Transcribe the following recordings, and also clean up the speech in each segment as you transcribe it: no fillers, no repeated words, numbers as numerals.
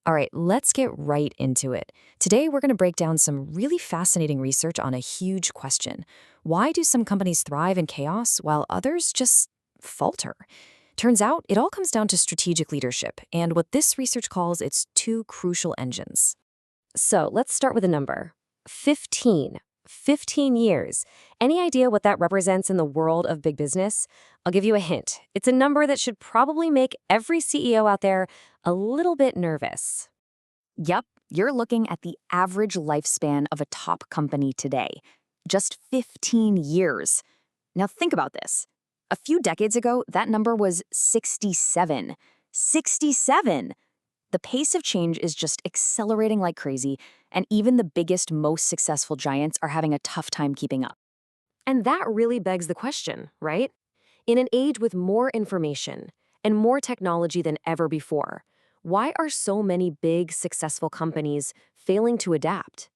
All right, let's get right into it. Today, we're going to break down some really fascinating research on a huge question. Why do some companies thrive in chaos while others just falter? Turns out, it all comes down to strategic leadership and what this research calls its two crucial engines. So let's start with a number 15. 15 years. Any idea what that represents in the world of big business? I'll give you a hint. It's a number that should probably make every CEO out there a little bit nervous. Yep, you're looking at the average lifespan of a top company today. Just 15 years. Now think about this. A few decades ago, that number was 67. 67! The pace of change is just accelerating like crazy, and even the biggest, most successful giants are having a tough time keeping up. And that really begs the question, right? In an age with more information and more technology than ever before, why are so many big, successful companies failing to adapt?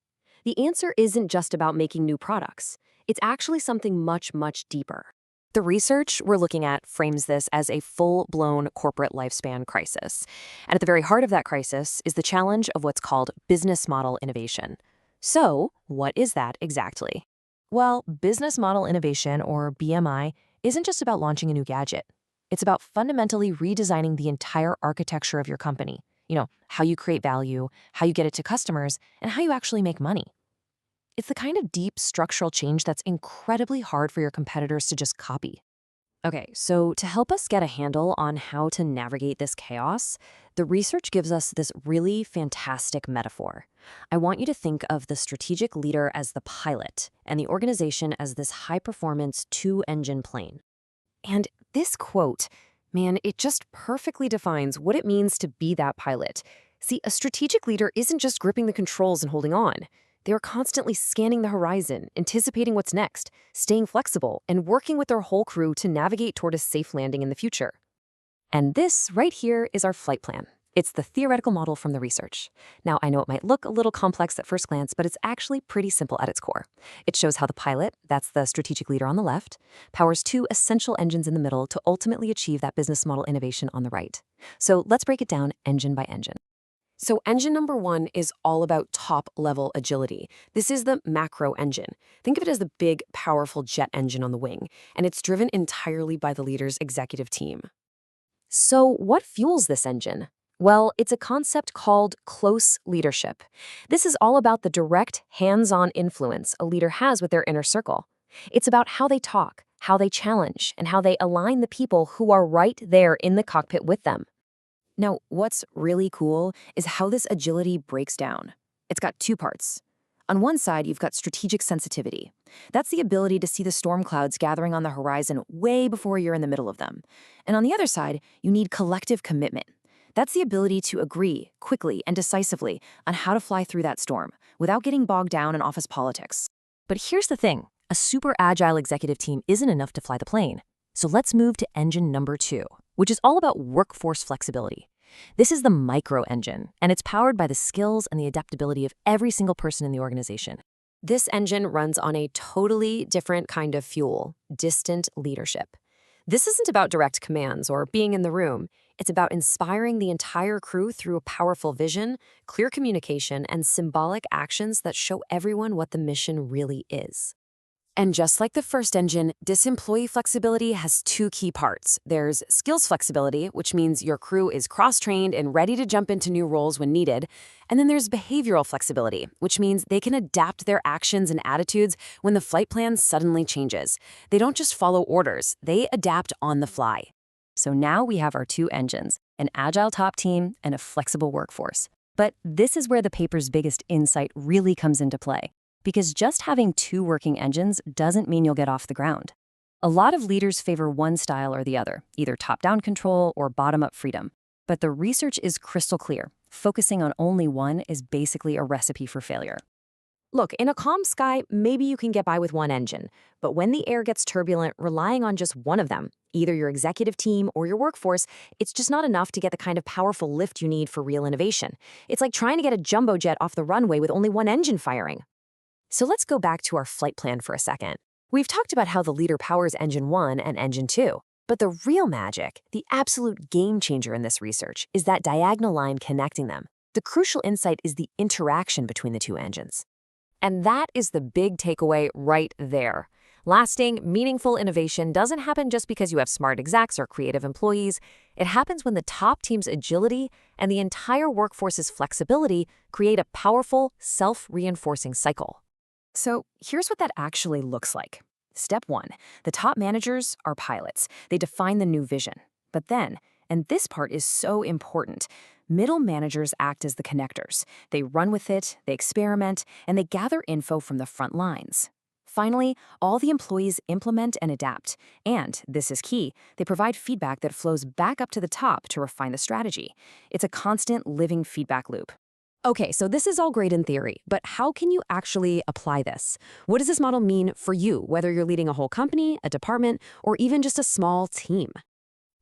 The answer isn't just about making new products. It's actually something much, much deeper. The research we're looking at frames this as a full-blown corporate lifespan crisis. And at the very heart of that crisis is the challenge of what's called business model innovation. So, what is that exactly? Well, business model innovation, or BMI, isn't just about launching a new gadget. It's about fundamentally redesigning the entire architecture of your company. How you create value, how you get it to customers, and how you actually make money. It's the kind of deep structural change that's incredibly hard for your competitors to just copy. Okay, so to help us get a handle on how to navigate this chaos, the research gives us this really fantastic metaphor. I want you to think of the strategic leader as the pilot and the organization as this high-performance two-engine plane. And this quote, man, it just perfectly defines what it means to be that pilot. See, a strategic leader isn't just gripping the controls and holding on. They are constantly scanning the horizon, anticipating what's next, staying flexible, and working with their whole crew to navigate toward a safe landing in the future. And this right here is our flight plan. It's the theoretical model from the research. Now, I know it might look a little complex at first glance, but it's actually pretty simple at its core. It shows how the pilot, that's the strategic leader on the left, powers two essential engines in the middle to ultimately achieve that business model innovation on the right. So let's break it down engine by engine. So engine number one is all about top-level agility. This is the macro engine. Think of it as the big, powerful jet engine on the wing, and it's driven entirely by the leader's executive team. So what fuels this engine? Well, it's a concept called close leadership. This is all about the direct, hands-on influence a leader has with their inner circle. It's about how they talk, how they challenge, and how they align the people who are right there in the cockpit with them. Now, what's really cool is how this agility breaks down. It's got two parts. On one side, you've got strategic sensitivity. That's the ability to see the storm clouds gathering on the horizon way before you're in the middle of them. And on the other side, you need collective commitment. That's the ability to agree quickly and decisively on how to fly through that storm without getting bogged down in office politics. But here's the thing. A super agile executive team isn't enough to fly the plane. So let's move to engine number two, which is all about workforce flexibility. This is the micro engine, and it's powered by the skills and the adaptability of every single person in the organization. This engine runs on a totally different kind of fuel, distant leadership. This isn't about direct commands or being in the room. It's about inspiring the entire crew through a powerful vision, clear communication, and symbolic actions that show everyone what the mission really is. And just like the first engine, this employee flexibility has two key parts. There's skills flexibility, which means your crew is cross-trained and ready to jump into new roles when needed. And then there's behavioral flexibility, which means they can adapt their actions and attitudes when the flight plan suddenly changes. They don't just follow orders, they adapt on the fly. So now we have our two engines, an agile top team and a flexible workforce. But this is where the paper's biggest insight really comes into play. Because just having two working engines doesn't mean you'll get off the ground. A lot of leaders favor one style or the other, either top-down control or bottom-up freedom. But the research is crystal clear. Focusing on only one is basically a recipe for failure. Look, in a calm sky, maybe you can get by with one engine. But when the air gets turbulent, relying on just one of them, either your executive team or your workforce, it's just not enough to get the kind of powerful lift you need for real innovation. It's like trying to get a jumbo jet off the runway with only one engine firing. So let's go back to our flight plan for a second. We've talked about how the leader powers engine 1 and engine 2. But the real magic, the absolute game changer in this research, is that diagonal line connecting them. The crucial insight is the interaction between the two engines. And that is the big takeaway right there. Lasting, meaningful innovation doesn't happen just because you have smart execs or creative employees. It happens when the top team's agility and the entire workforce's flexibility create a powerful, self-reinforcing cycle. So here's what that actually looks like. Step 1. The top managers are pilots. They define the new vision. But then, and this part is so important, middle managers act as the connectors. They run with it, they experiment, and they gather info from the front lines. Finally, all the employees implement and adapt. And, this is key, they provide feedback that flows back up to the top to refine the strategy. It's a constant living feedback loop. Okay, so this is all great in theory, but how can you actually apply this? What does this model mean for you, whether you're leading a whole company, a department, or even just a small team?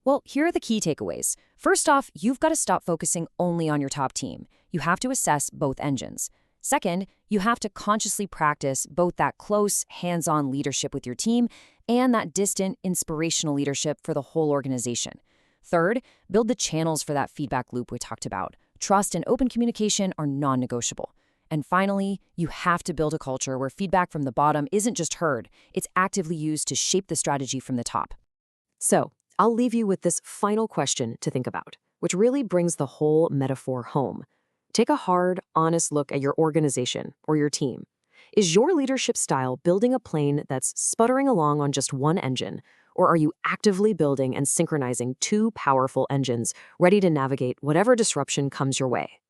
Well, here are the key takeaways. First off, you've got to stop focusing only on your top team. You have to assess both engines. Second, you have to consciously practice both that close, hands-on leadership with your team and that distant, inspirational leadership for the whole organization. Third, build the channels for that feedback loop we talked about. Trust and open communication are non-negotiable. And finally, you have to build a culture where feedback from the bottom isn't just heard, it's actively used to shape the strategy from the top. So, I'll leave you with this final question to think about, which really brings the whole metaphor home. Take a hard, honest look at your organization or your team. Is your leadership style building a plane that's sputtering along on just one engine, or are you actively building and synchronizing two powerful engines ready to navigate whatever disruption comes your way?